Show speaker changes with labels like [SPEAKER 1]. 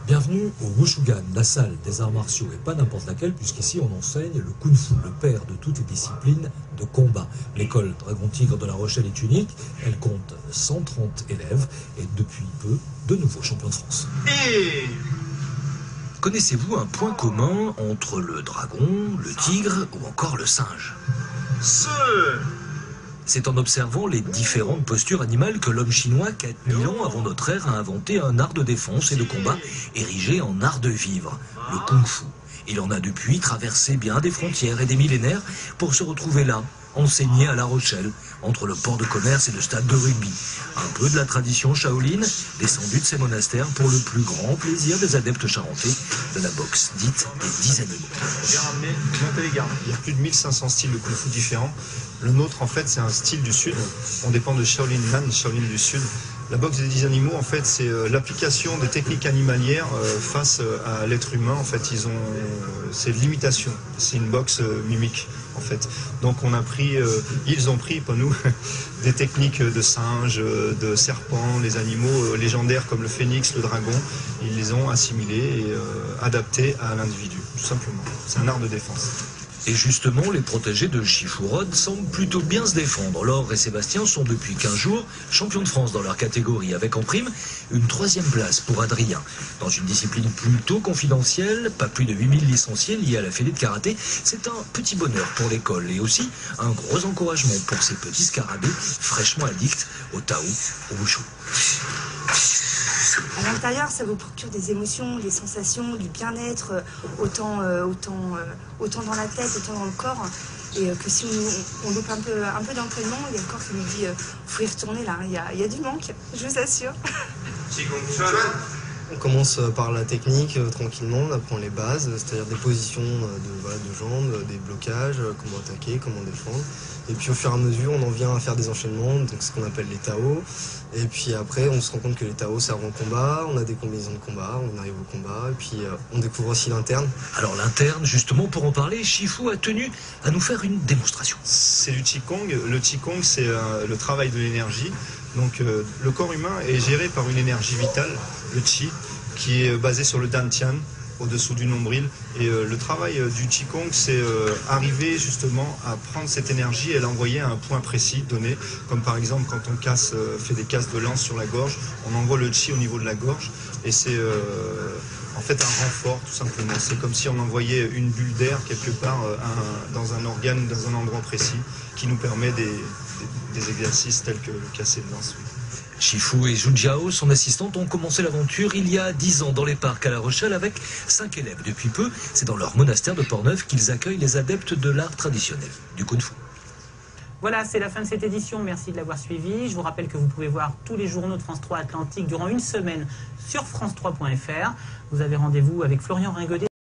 [SPEAKER 1] Bienvenue au Wushugan, la salle des arts martiaux, et pas n'importe laquelle, puisqu'ici on enseigne le Kung Fu, le père de toutes les disciplines de combat. L'école Dragon Tigre de La Rochelle est unique, elle compte 130 élèves et depuis peu, de nouveaux champions de France.
[SPEAKER 2] Et connaissez-vous un point commun entre le dragon, le tigre ou encore le singe? C'est en observant les différentes postures animales que l'homme chinois, 4000 ans avant notre ère, a inventé un art de défense et de combat érigé en art de vivre, le kung-fu. Il en a depuis traversé bien des frontières et des millénaires pour se retrouver là, enseigné à La Rochelle, entre le port de commerce et le stade de rugby. Un peu de la tradition Shaolin, descendue de ces monastères pour le plus grand plaisir des adeptes charentais de la boxe dite des 10 animaux.
[SPEAKER 3] Il y a plus de 1500 styles de kung-fu différents. Le nôtre, en fait, c'est un style du Sud. On dépend de Shaolin Nan, Shaolin du Sud. La boxe des 10 animaux, en fait, c'est l'application des techniques animalières face à l'être humain. En fait, c'est l'imitation. C'est une boxe mimique, en fait. Donc, ils ont pris, pas nous, des techniques de singes, de serpents, les animaux légendaires comme le phénix, le dragon. Ils les ont assimilés et adaptés à l'individu, tout simplement. C'est un art de défense.
[SPEAKER 2] Et justement, les protégés de Shifu Rod semblent plutôt bien se défendre. Laure et Sébastien sont depuis 15 jours champions de France dans leur catégorie, avec en prime une 3e place pour Adrien. Dans une discipline plutôt confidentielle, pas plus de 8000 licenciés liés à la fédé de karaté, c'est un petit bonheur pour l'école et aussi un gros encouragement pour ces petits scarabées fraîchement addicts au Tao, au Wushu.
[SPEAKER 4] À l'intérieur, ça vous procure des émotions, des sensations, du bien-être, autant dans la tête, autant dans le corps. Et que si on loupe un peu d'entraînement, il y a le corps qui nous dit faut y retourner là, il y a du manque, je vous assure.
[SPEAKER 5] On commence par la technique tranquillement, on apprend les bases, c'est-à-dire des positions de jambes, des blocages, comment attaquer, comment défendre. Et puis au fur et à mesure, on en vient à faire des enchaînements, donc ce qu'on appelle les Tao. Et puis après, on se rend compte que les Tao servent en combat, on a des combinaisons de combat, on arrive au combat, et puis on découvre aussi l'interne.
[SPEAKER 2] Alors l'interne, justement, pour en parler, Shifu a tenu à nous faire une démonstration.
[SPEAKER 3] C'est du Qigong. Le Qigong, c'est le travail de l'énergie. Donc le corps humain est géré par une énergie vitale, le Qi, qui est basé sur le Dantian, au-dessous du nombril. Et le travail du Qigong, c'est arriver justement à prendre cette énergie et l'envoyer à un point précis donné. Comme par exemple quand on fait des casses de lance sur la gorge, on envoie le Qi au niveau de la gorge. Et c'est en fait un renfort tout simplement. C'est comme si on envoyait une bulle d'air quelque part dans un organe, dans un endroit précis, qui nous permet des exercices tels que le casser de lance. Oui.
[SPEAKER 2] Shifu et Junjiao, son assistante, ont commencé l'aventure il y a 10 ans dans les parcs à La Rochelle avec 5 élèves. Depuis peu, c'est dans leur monastère de Portneuf qu'ils accueillent les adeptes de l'art traditionnel, du Kung Fu.
[SPEAKER 6] Voilà, c'est la fin de cette édition. Merci de l'avoir suivi. Je vous rappelle que vous pouvez voir tous les journaux de France 3 Atlantique durant une semaine sur france3.fr. Vous avez rendez-vous avec Florian Ringodet.